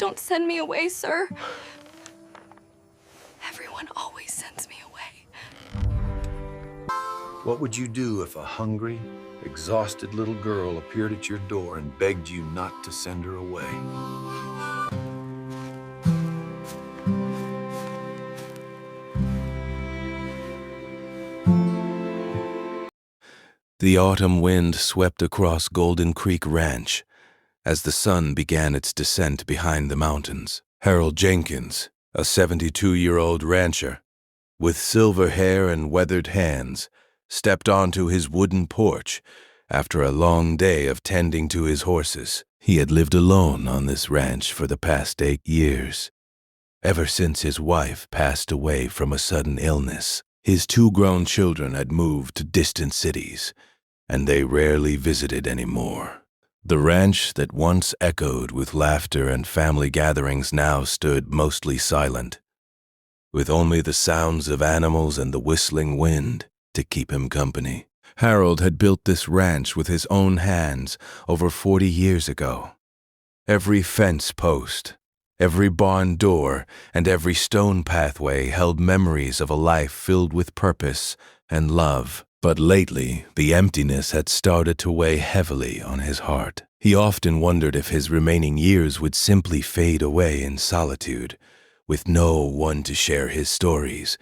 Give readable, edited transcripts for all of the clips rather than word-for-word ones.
don't send me away, sir. Everyone always sends me away. What would you do if a hungry, exhausted little girl appeared at your door and begged you not to send her away? The autumn wind swept across Golden Creek Ranch as the sun began its descent behind the mountains. Harold Jenkins, a 72-year-old rancher, with silver hair and weathered hands, stepped onto his wooden porch after a long day of tending to his horses. He had lived alone on this ranch for the past 8 years, ever since his wife passed away from a sudden illness. His 2 grown children had moved to distant cities, and they rarely visited anymore. The ranch that once echoed with laughter and family gatherings now stood mostly silent, with only the sounds of animals and the whistling wind to keep him company. Harold had built this ranch with his own hands over 40 years ago. Every fence post, every barn door, and every stone pathway held memories of a life filled with purpose and love. But lately, the emptiness had started to weigh heavily on his heart. He often wondered if his remaining years would simply fade away in solitude, with no one to share his stories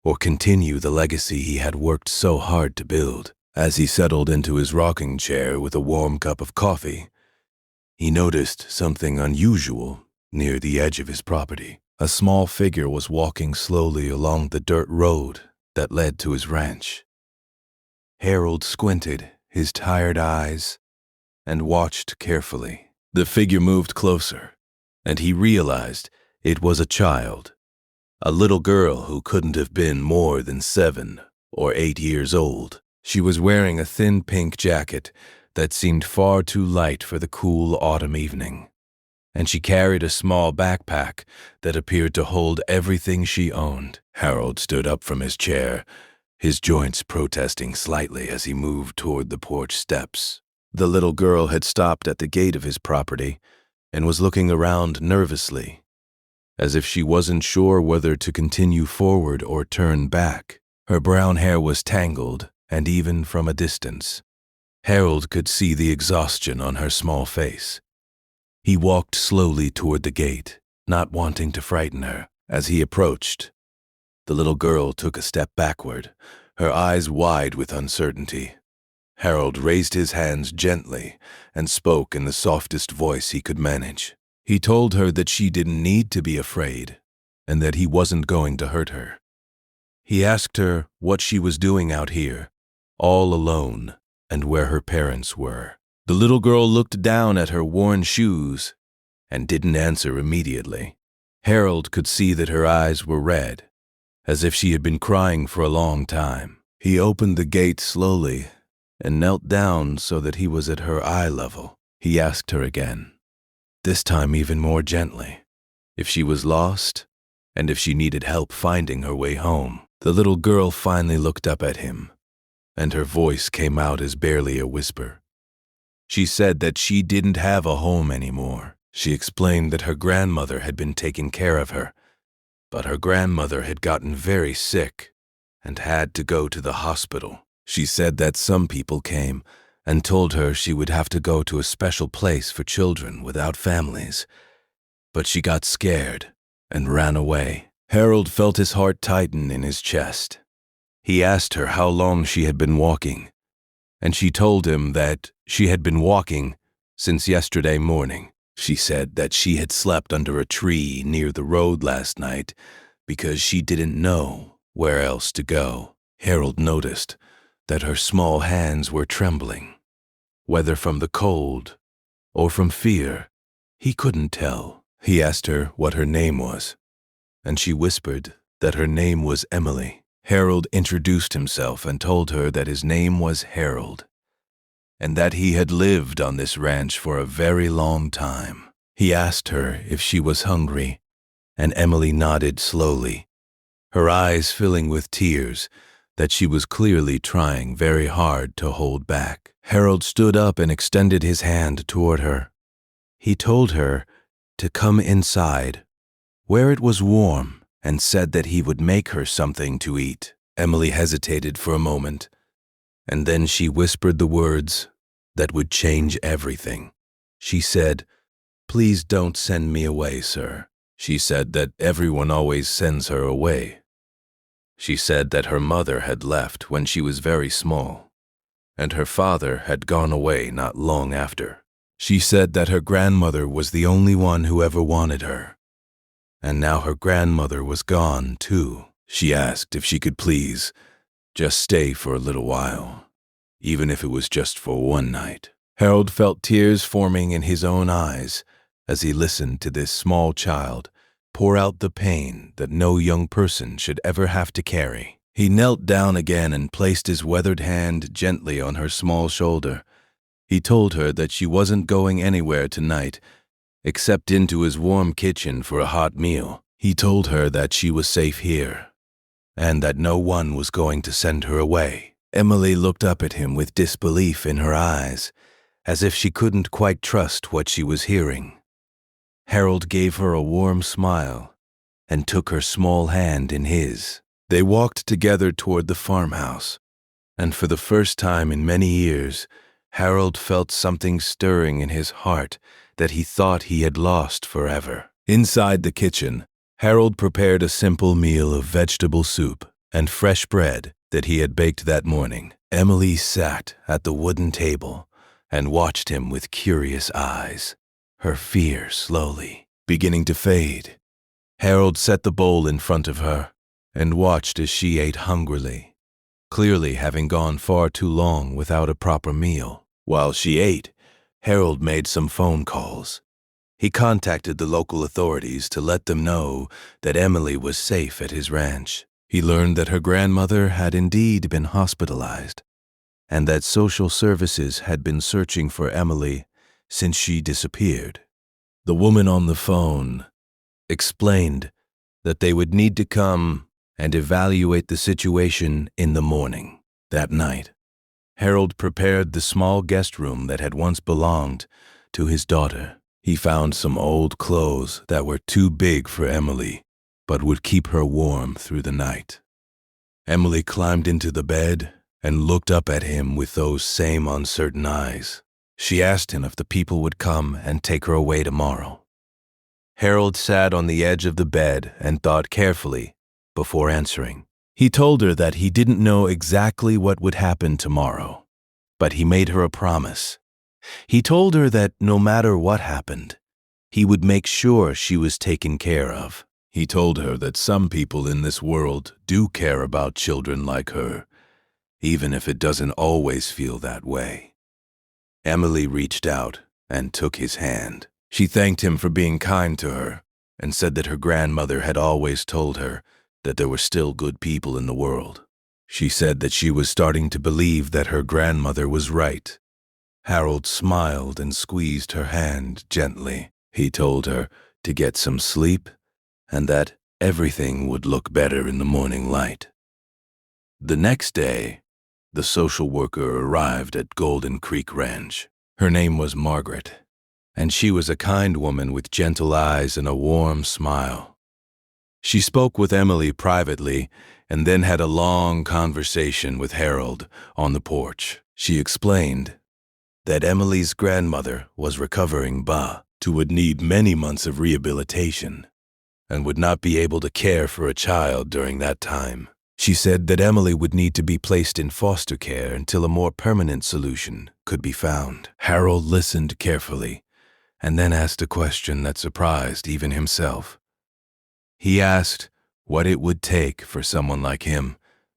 or continue the legacy he had worked so hard to build. As he settled into his rocking chair with a warm cup of coffee, he noticed something unusual near the edge of his property. A small figure was walking slowly along the dirt road that led to his ranch. Harold squinted his tired eyes and watched carefully. The figure moved closer, and he realized it was a child, a little girl who couldn't have been more than 7 or 8 years old. She was wearing a thin pink jacket that seemed far too light for the cool autumn evening, and she carried a small backpack that appeared to hold everything she owned. Harold stood up from his chair, his joints protesting slightly as he moved toward the porch steps. The little girl had stopped at the gate of his property and was looking around nervously, as if she wasn't sure whether to continue forward or turn back. Her brown hair was tangled, and even from a distance, Harold could see the exhaustion on her small face. He walked slowly toward the gate, not wanting to frighten her. As he approached, the little girl took a step backward, her eyes wide with uncertainty. Harold raised his hands gently and spoke in the softest voice he could manage. He told her that she didn't need to be afraid and that he wasn't going to hurt her. He asked her what she was doing out here, all alone, and where her parents were. The little girl looked down at her worn shoes and didn't answer immediately. Harold could see that her eyes were red, as if she had been crying for a long time. He opened the gate slowly and knelt down so that he was at her eye level. He asked her again, this time even more gently, if she was lost and if she needed help finding her way home. The little girl finally looked up at him, and her voice came out as barely a whisper. She said that she didn't have a home anymore. She explained that her grandmother had been taking care of her, but her grandmother had gotten very sick and had to go to the hospital. She said that some people came and told her she would have to go to a special place for children without families, but she got scared and ran away. Harold felt his heart tighten in his chest. He asked her how long she had been walking, and she told him that she had been walking since yesterday morning. She said that she had slept under a tree near the road last night because she didn't know where else to go. Harold noticed that her small hands were trembling, whether from the cold or from fear. He couldn't tell. He asked her what her name was, and she whispered that her name was Emily. Harold introduced himself and told her that his name was Harold, and that he had lived on this ranch for a very long time. He asked her if she was hungry, and Emily nodded slowly, her eyes filling with tears that she was clearly trying very hard to hold back. Harold stood up and extended his hand toward her. He told her to come inside, where it was warm, and said that he would make her something to eat. Emily hesitated for a moment, and then she whispered the words that would change everything. She said, "Please don't send me away, sir." She said that everyone always sends her away. She said that her mother had left when she was very small, and her father had gone away not long after. She said that her grandmother was the only one who ever wanted her, and now her grandmother was gone too. She asked if she could please just stay for a little while, even if it was just for one night. Harold felt tears forming in his own eyes as he listened to this small child pour out the pain that no young person should ever have to carry. He knelt down again and placed his weathered hand gently on her small shoulder. He told her that she wasn't going anywhere tonight, except into his warm kitchen for a hot meal. He told her that she was safe here, and that no one was going to send her away. Emily looked up at him with disbelief in her eyes, as if she couldn't quite trust what she was hearing. Harold gave her a warm smile and took her small hand in his. They walked together toward the farmhouse, and for the first time in many years, Harold felt something stirring in his heart that he thought he had lost forever. Inside the kitchen, Harold prepared a simple meal of vegetable soup and fresh bread that he had baked that morning. Emily sat at the wooden table and watched him with curious eyes, her fear slowly beginning to fade. Harold set the bowl in front of her and watched as she ate hungrily, clearly having gone far too long without a proper meal. While she ate, Harold made some phone calls. He contacted the local authorities to let them know that Emily was safe at his ranch. He learned that her grandmother had indeed been hospitalized, and that social services had been searching for Emily since she disappeared. The woman on the phone explained that they would need to come and evaluate the situation in the morning. That night, Harold prepared the small guest room that had once belonged to his daughter. He found some old clothes that were too big for Emily, but would keep her warm through the night. Emily climbed into the bed and looked up at him with those same uncertain eyes. She asked him if the people would come and take her away tomorrow. Harold sat on the edge of the bed and thought carefully before answering. He told her that he didn't know exactly what would happen tomorrow, but he made her a promise. He told her that no matter what happened, he would make sure she was taken care of. He told her that some people in this world do care about children like her, even if it doesn't always feel that way. Emily reached out and took his hand. She thanked him for being kind to her and said that her grandmother had always told her that there were still good people in the world. She said that she was starting to believe that her grandmother was right. Harold smiled and squeezed her hand gently. He told her to get some sleep and that everything would look better in the morning light. The next day, the social worker arrived at Golden Creek Ranch. Her name was Margaret, and she was a kind woman with gentle eyes and a warm smile. She spoke with Emily privately and then had a long conversation with Harold on the porch. She explained that Emily's grandmother was recovering but would need many months of rehabilitation and would not be able to care for a child during that time. She said that Emily would need to be placed in foster care until a more permanent solution could be found. Harold listened carefully and then asked a question that surprised even himself. He asked what it would take for someone like him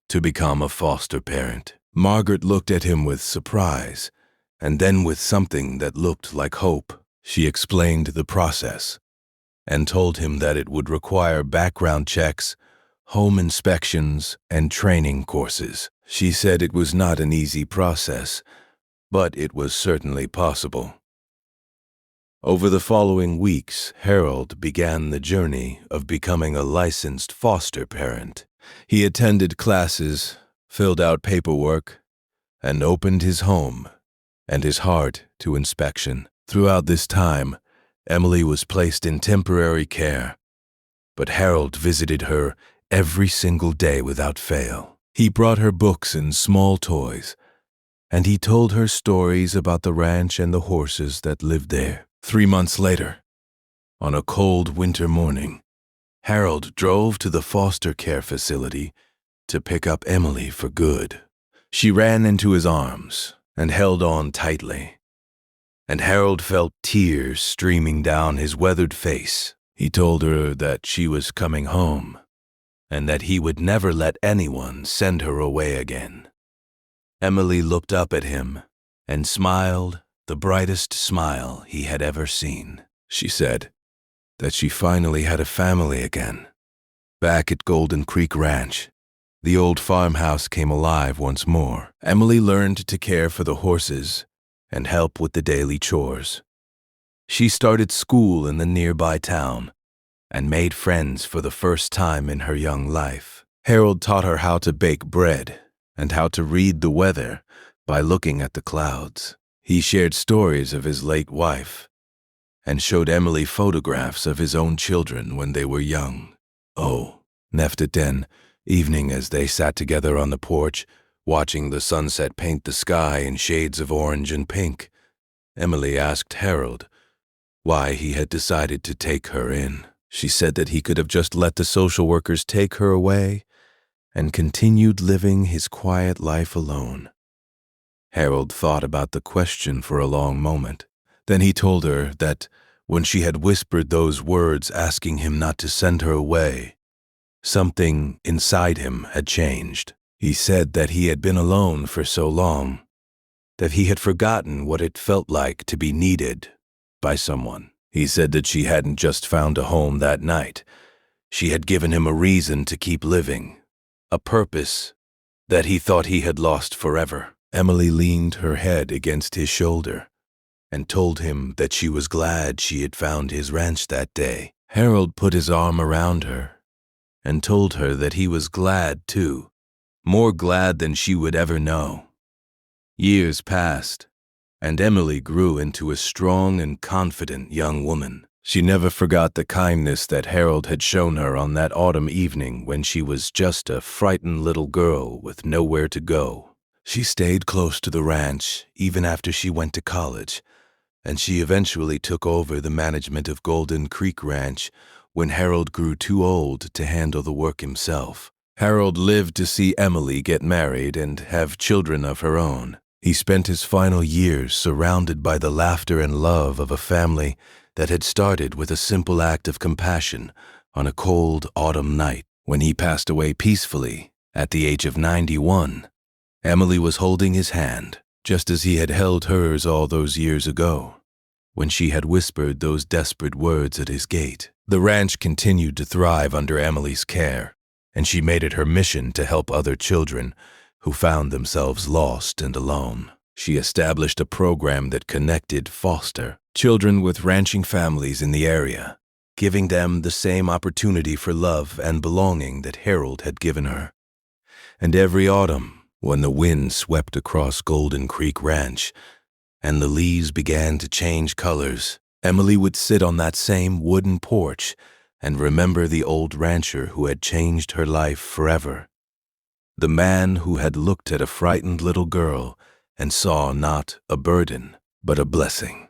to become a foster parent. Margaret looked at him with surprise and then with something that looked like hope. She explained the process and told him that it would require background checks, home inspections, and training courses. She said it was not an easy process, but it was certainly possible. Over the following weeks, Harold began the journey of becoming a licensed foster parent. He attended classes, filled out paperwork, and opened his home and his heart to inspection. Throughout this time, Emily was placed in temporary care, but Harold visited her every single day without fail. He brought her books and small toys, and he told her stories about the ranch and the horses that lived there. 3 months later, on a cold winter morning, Harold drove to the foster care facility to pick up Emily for good. She ran into his arms and held on tightly, and Harold felt tears streaming down his weathered face. He told her that she was coming home and that he would never let anyone send her away again. Emily looked up at him and smiled the brightest smile he had ever seen. She said that she finally had a family again. Back at Golden Creek Ranch, the old farmhouse came alive once more. Emily learned to care for the horses and help with the daily chores. She started school in the nearby town and made friends for the first time in her young life. Harold taught her how to bake bread and how to read the weather by looking at the clouds. He shared stories of his late wife and showed Emily photographs of his own children when they were young. Oh, after den evening, as they sat together on the porch, watching the sunset paint the sky in shades of orange and pink, Emily asked Harold why he had decided to take her in. She said that he could have just let the social workers take her away and continued living his quiet life alone. Harold thought about the question for a long moment. Then he told her that when she had whispered those words asking him not to send her away, something inside him had changed. He said that he had been alone for so long that he had forgotten what it felt like to be needed by someone. He said that she hadn't just found a home that night. She had given him a reason to keep living, a purpose that he thought he had lost forever. Emily leaned her head against his shoulder and told him that she was glad she had found his ranch that day. Harold put his arm around her and told her that he was glad too, more glad than she would ever know. Years passed, and Emily grew into a strong and confident young woman. She never forgot the kindness that Harold had shown her on that autumn evening when she was just a frightened little girl with nowhere to go. She stayed close to the ranch even after she went to college, and she eventually took over the management of Golden Creek Ranch when Harold grew too old to handle the work himself. Harold lived to see Emily get married and have children of her own. He spent his final years surrounded by the laughter and love of a family that had started with a simple act of compassion on a cold autumn night. When he passed away peacefully at the age of 91, Emily was holding his hand, just as he had held hers all those years ago, when she had whispered those desperate words at his gate. The ranch continued to thrive under Emily's care, and she made it her mission to help other children who found themselves lost and alone. She established a program that connected foster children with ranching families in the area, giving them the same opportunity for love and belonging that Harold had given her. And every autumn, when the wind swept across Golden Creek Ranch and the leaves began to change colors, Emily would sit on that same wooden porch and remember the old rancher who had changed her life forever. The man who had looked at a frightened little girl and saw not a burden, but a blessing.